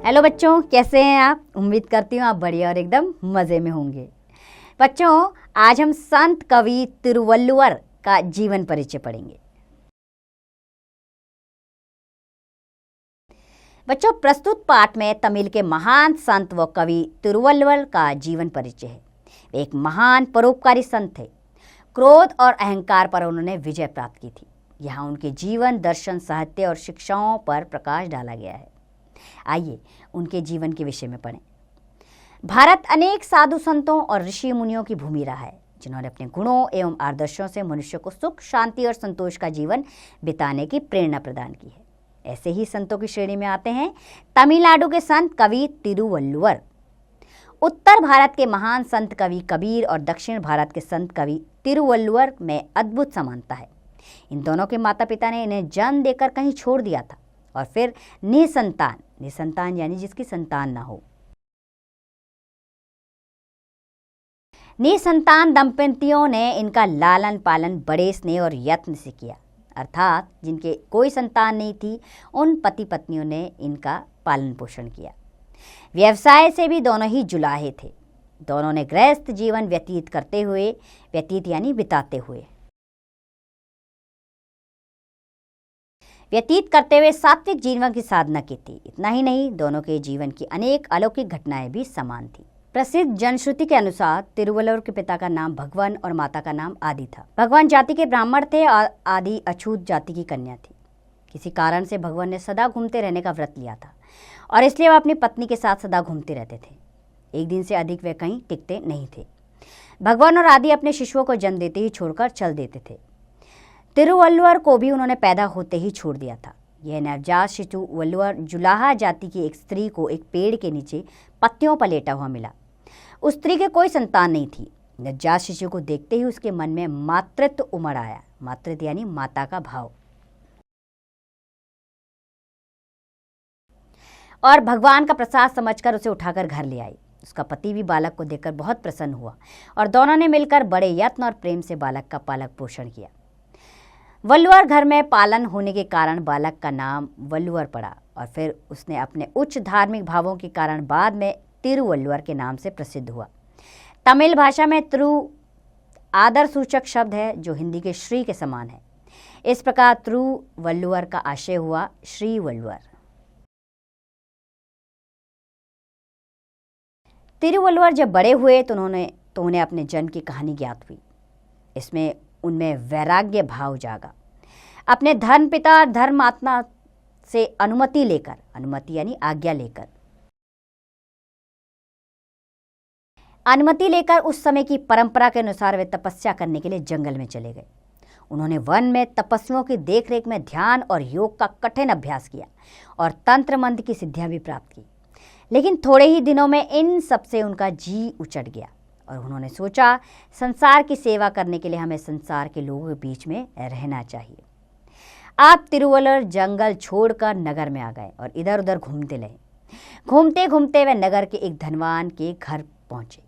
Hello बच्चों, कैसे हैं आप। उम्मीद करती हूँ आप बढ़िया और एकदम मज़े में होंगे। बच्चों, आज हम संत कवि तिरुवल्लुवर का जीवन परिचय पढ़ेंगे। बच्चों, प्रस्तुत पाठ में तमिल के महान संत व कवि तिरुवल्लुवर का जीवन परिचय है। वे एक महान परोपकारी संत थे। क्रोध और अहंकार पर उन्होंने विजय प्राप्त की थी। यहाँ उनके जीवन, दर्शन, साहित्य और शिक्षाओं पर प्रकाश डाला गया है। आइए उनके जीवन के विषय में पढ़ें। भारत अनेक साधु संतों और ऋषि मुनियों की भूमि रहा है, जिन्होंने अपने गुणों एवं आदर्शों से मनुष्य को सुख, शांति और संतोष का जीवन बिताने की प्रेरणा प्रदान की है। ऐसे ही संतों की श्रेणी में आते हैं तमिलनाडु के संत कवि तिरुवल्लुवर, उत्तर भारत के महान संत कवि कबीर और दक्षिण भारत के संत कवि तिरुवल्लुवर में अद्भुत समानता है। इन दोनों के माता पिता ने इन्हें जन्म देकर कहीं छोड़ दिया था और फिर निसंतान यानी जिसकी संतान ना हो, निसंतान दंपतियों ने इनका लालन पालन बड़े स्नेह और यत्न से किया। अर्थात जिनके कोई संतान नहीं थी, उन पति पत्नियों ने इनका पालन पोषण किया। व्यवसाय से भी दोनों ही जुलाहे थे। दोनों ने गृहस्थ जीवन व्यतीत करते हुए सात्विक जीवन की साधना की थी। इतना ही नहीं, दोनों के जीवन की अनेक अलौकिक घटनाएं भी समान थी। प्रसिद्ध जनश्रुति के अनुसार तिरुवल्लुवर के पिता का नाम भगवान और माता का नाम आदि था। भगवान जाति के ब्राह्मण थे और आदि अछूत जाति की कन्या थी। किसी कारण से भगवान ने सदा घूमते रहने का व्रत लिया था और इसलिए वह अपनी पत्नी के साथ सदा घूमते रहते थे। एक दिन से अधिक वे कहीं टिकते नहीं थे। भगवान और आदि अपने शिशुओं को जन्म देते ही छोड़कर चल देते थे। तिरुवल्लुवर को भी उन्होंने पैदा होते ही छोड़ दिया था। यह नवजात शिशु वल्लुवर जुलाहा जाति की एक स्त्री को एक पेड़ के नीचे पत्तियों पर लेटा हुआ मिला। उस स्त्री के कोई संतान नहीं थी। नवजात शिशु को देखते ही उसके मन में मातृत्व उमड़ आया। मातृत्व यानी माता का भाव। और भगवान का प्रसाद समझकर उसे उठाकर घर ले आई। उसका पति भी बालक को देखकर बहुत प्रसन्न हुआ और दोनों ने मिलकर बड़े यत्न और प्रेम से बालक का पालक पोषण किया। वल्लुवर घर में पालन होने के कारण बालक का नाम वल्लुवर पड़ा और फिर उसने अपने उच्च धार्मिक भावों के कारण बाद में तिरुवल्लुवर के नाम से प्रसिद्ध हुआ। तमिल भाषा में तिरु आदर सूचक शब्द है, जो हिंदी के श्री के समान है। इस प्रकार तिरुवल्लुवर का आशय हुआ श्री वल्लुवर। तिरुवल्लुवर जब बड़े हुए तो उन्हें अपने जन्म की कहानी ज्ञात हुई। इसमें उनमें वैराग्य भाव जागा। अपने धर्म पिता धर्मात्मा से अनुमति यानी आज्ञा लेकर उस समय की परंपरा के अनुसार वे तपस्या करने के लिए जंगल में चले गए। उन्होंने वन में तपस्वियों की देखरेख में ध्यान और योग का कठिन अभ्यास किया और तंत्र मंत्र की सिद्धियां भी प्राप्त की। लेकिन थोड़े ही दिनों में इन सब से उनका जी उचट गया और उन्होंने सोचा, संसार की सेवा करने के लिए हमें संसार के लोगों के बीच में रहना चाहिए। आप तिरुवल्लुवर जंगल छोड़कर नगर में आ गए और इधर उधर घूमते रहे। घूमते घूमते वे नगर के एक धनवान के घर पहुंचे।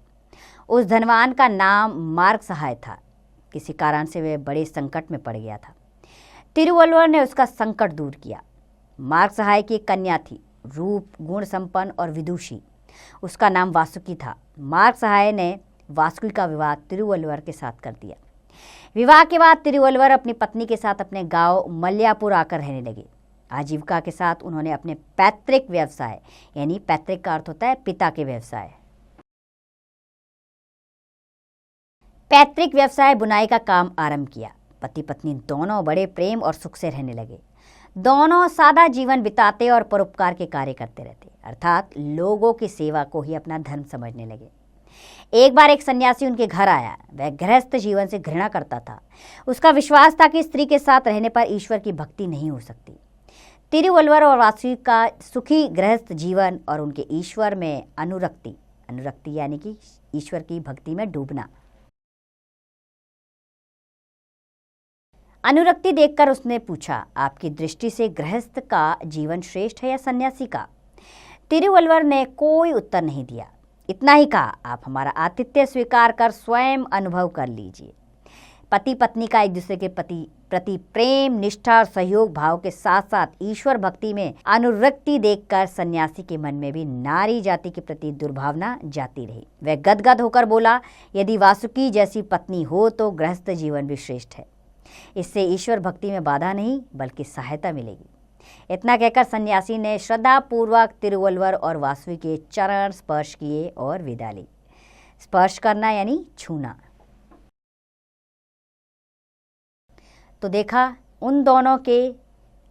उस धनवान का नाम मार्ग सहाय था। किसी कारण से वे बड़े संकट में पड़ गया था। तिरुवल्लुवर ने उसका संकट दूर किया। मार्ग सहाय की एक कन्या थी, रूप गुण संपन्न और विदुषी। उसका नाम वासुकी था। मार्ग सहाय ने वासुकी का विवाह तिरुवल्लुवर के साथ कर दिया। विवाह के बाद तिरुवल्लुवर अपनी पत्नी के साथ अपने गांव मल्यापुर आकर रहने लगे। आजीविका के साथ उन्होंने अपने पैतृक व्यवसाय, यानी पैतृक का अर्थ होता है पिता के व्यवसाय, पैतृक व्यवसाय बुनाई का काम आरंभ किया। पति पत्नी दोनों बड़े प्रेम और सुख से रहने लगे। दोनों सादा जीवन बिताते और परोपकार के कार्य करते रहते, अर्थात लोगों की सेवा को ही अपना धर्म समझने लगे। एक बार एक सन्यासी उनके घर आया। वह गृहस्थ जीवन से घृणा करता था। उसका विश्वास था कि स्त्री के साथ रहने पर ईश्वर की भक्ति नहीं हो सकती। तिरुवल्लुवर और वासुकी का सुखी गृहस्थ जीवन और उनके ईश्वर में अनुरक्ति यानी कि ईश्वर की भक्ति में डूबना, अनुरक्ति देखकर उसने पूछा, आपकी दृष्टि से गृहस्थ का जीवन श्रेष्ठ है या सन्यासी का? तिरुवल्लुवर ने कोई उत्तर नहीं दिया। इतना ही कहा, आप हमारा आतिथ्य स्वीकार कर स्वयं अनुभव कर लीजिए। पति पत्नी का एक दूसरे के प्रति प्रति प्रेम, निष्ठा और सहयोग भाव के साथ साथ ईश्वर भक्ति में अनुरक्ति देखकर सन्यासी के मन में भी नारी जाति के प्रति दुर्भावना जाती रही। वह गदगद होकर बोला, यदि वासुकी जैसी पत्नी हो तो गृहस्थ जीवन भी श्रेष्ठ है। इससे ईश्वर भक्ति में बाधा नहीं बल्कि सहायता मिलेगी। इतना कहकर सन्यासी ने श्रद्धा पूर्वक तिरुवल्लुवर और वासुकी के चरण स्पर्श किए और विदा ली। स्पर्श करना यानी छूना। तो देखा, उन दोनों के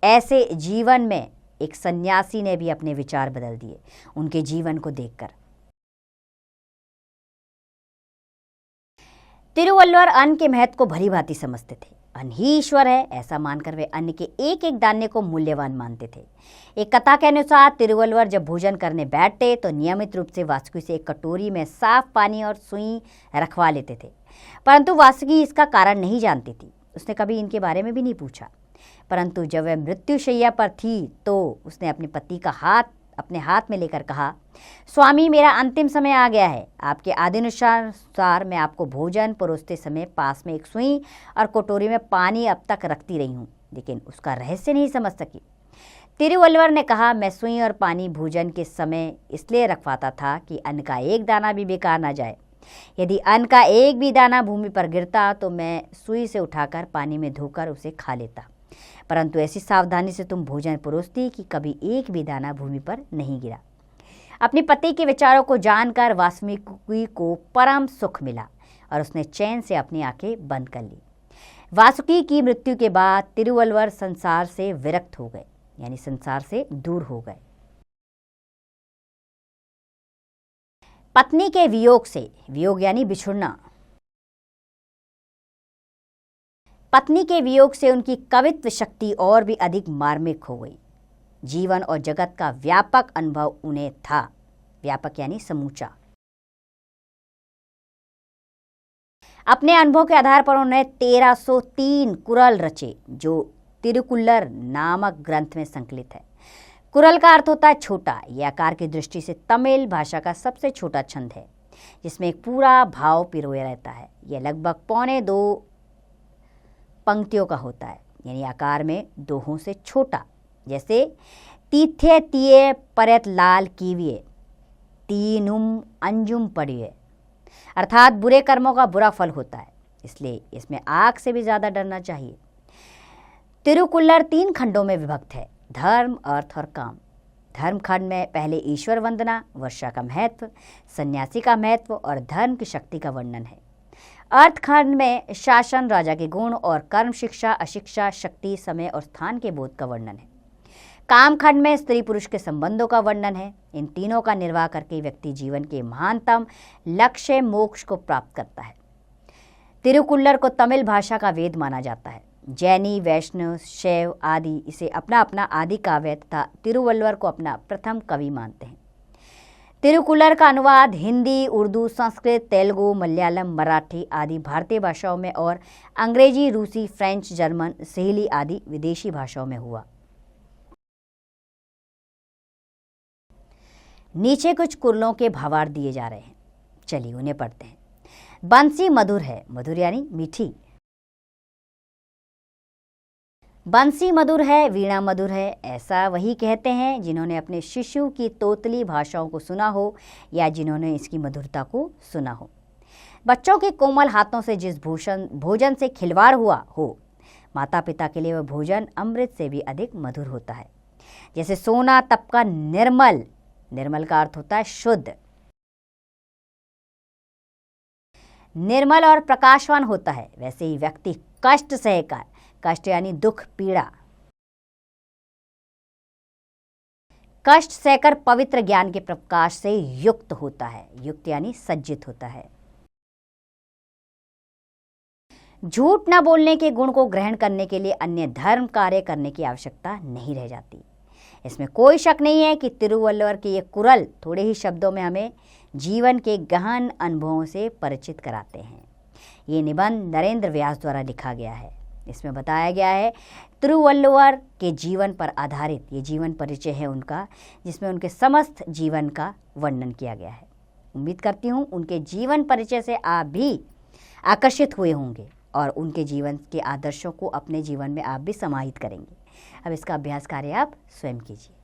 ऐसे जीवन में एक सन्यासी ने भी अपने विचार बदल दिए उनके जीवन को देखकर। तिरुवल्लुवर अन्न के महत्व को भली भांति समझते थे। अन्न ही ईश्वर है, ऐसा मानकर वे अन्न के एक एक दाने को मूल्यवान मानते थे। एक कथा के अनुसार तिरुवल्लुवर जब भोजन करने बैठते तो नियमित रूप से वासुकी से एक कटोरी में साफ पानी और सुई रखवा लेते थे, परंतु वासुकी इसका कारण नहीं जानती थी। उसने कभी इनके बारे में भी नहीं पूछा। परंतु जब वह मृत्युशैया पर थी तो उसने अपने पति का हाथ अपने हाथ में लेकर कहा, स्वामी, मेरा अंतिम समय आ गया है। आपके आदेशानुसार मैं आपको भोजन परोसते समय पास में एक सुई और कटोरी में पानी अब तक रखती रही हूँ, लेकिन उसका रहस्य नहीं समझ सकी। तिरुवल्लुवर ने कहा, मैं सुई और पानी भोजन के समय इसलिए रखवाता था कि अन्न का एक दाना भी बेकार ना जाए। यदि अन्न का एक भी दाना भूमि पर गिरता तो मैं सुई से उठाकर पानी में धोकर उसे खा लेता, परंतु ऐसी सावधानी से तुम भोजन परोसती कि कभी एक भी दाना भूमि पर नहीं गिरा। अपने पति के विचारों को जानकर वासुकी को परम सुख मिला और उसने चैन से अपनी आंखें बंद कर ली। वासुकी की मृत्यु के बाद तिरुवल्लुवर संसार से विरक्त हो गए, यानी संसार से दूर हो गए। पत्नी के वियोग से, वियोग यानी बिछुड़ना, पत्नी के वियोग से उनकी कवित्व शक्ति और भी अधिक मार्मिक हो गई। जीवन और जगत का व्यापक अनुभव उन्हें था। व्यापक यानी समूचा। अपने अनुभव के आधार पर उन्होंने 1303 कुरल रचे, जो तिरुकुल्लर नामक ग्रंथ में संकलित है। कुरल का अर्थ होता है छोटा। यह आकार की दृष्टि से तमिल भाषा का सबसे छोटा छंद है, जिसमें एक पूरा भाव पिरोया रहता है। यह लगभग 2.25 पंक्तियों का होता है, यानी आकार में दोहों से छोटा। जैसे तीथे तिये परत लाल कीविये तीनुम अंजुम पड़िए, अर्थात बुरे कर्मों का बुरा फल होता है, इसलिए इसमें आग से भी ज़्यादा डरना चाहिए। तिरुकुल्लर 3 खंडों में विभक्त है, धर्म, अर्थ और काम। धर्म खंड में पहले ईश्वर वंदना, वर्षा का महत्व, सन्यासी का महत्व और धर्म की शक्ति का वर्णन है। अर्थ खंड में शासन, राजा के गुण और कर्म, शिक्षा, अशिक्षा, शक्ति, समय और स्थान के बोध का वर्णन है। काम खंड में स्त्री पुरुष के संबंधों का वर्णन है। इन तीनों का निर्वाह करके व्यक्ति जीवन के महानतम लक्ष्य मोक्ष को प्राप्त करता है। तिरुकुल्लर को तमिल भाषा का वेद माना जाता है। जैनी, वैष्णव, शैव आदि इसे अपना अपना आदि काव्य तथा तिरुवल्लुवर को अपना प्रथम कवि मानते हैं। तिरुकुल्लर का अनुवाद हिंदी, उर्दू, संस्कृत, तेलुगु, मलयालम, मराठी आदि भारतीय भाषाओं में और अंग्रेजी, रूसी, फ्रेंच, जर्मन, सिहली आदि विदेशी भाषाओं में हुआ। नीचे कुछ कुरलों के भावार्थ दिए जा रहे हैं, चलिए उन्हें पढ़ते हैं। बंसी मधुर है, मधुर यानी मीठी। बंसी मधुर है, वीणा मधुर है, ऐसा वही कहते हैं जिन्होंने अपने शिशु की तोतली भाषाओं को सुना हो या जिन्होंने इसकी मधुरता को सुना हो। बच्चों के कोमल हाथों से जिस भोजन से खिलवाड़ हुआ हो, माता पिता के लिए वह भोजन अमृत से भी अधिक मधुर होता है। जैसे सोना तप का निर्मल, निर्मल का अर्थ होता है शुद्ध, निर्मल और प्रकाशवान होता है, वैसे ही व्यक्ति कष्ट सहकर, कष्ट यानी दुख, पीड़ा, कष्ट सहकर पवित्र ज्ञान के प्रकाश से युक्त होता है। युक्त यानी सज्जित होता है। झूठ न बोलने के गुण को ग्रहण करने के लिए अन्य धर्म कार्य करने की आवश्यकता नहीं रह जाती। इसमें कोई शक नहीं है कि तिरुवल्लुवर के ये कुरल थोड़े ही शब्दों में हमें जीवन के गहन अनुभवों से परिचित कराते हैं। ये निबंध नरेंद्र व्यास द्वारा लिखा गया है। इसमें बताया गया है तिरुवल्लुवर के जीवन पर आधारित ये जीवन परिचय है उनका, जिसमें उनके समस्त जीवन का वर्णन किया गया है। उम्मीद करती हूँ उनके जीवन परिचय से आप भी आकर्षित हुए होंगे और उनके जीवन के आदर्शों को अपने जीवन में आप भी समाहित करेंगे। अब इसका अभ्यास कार्य आप स्वयं कीजिए।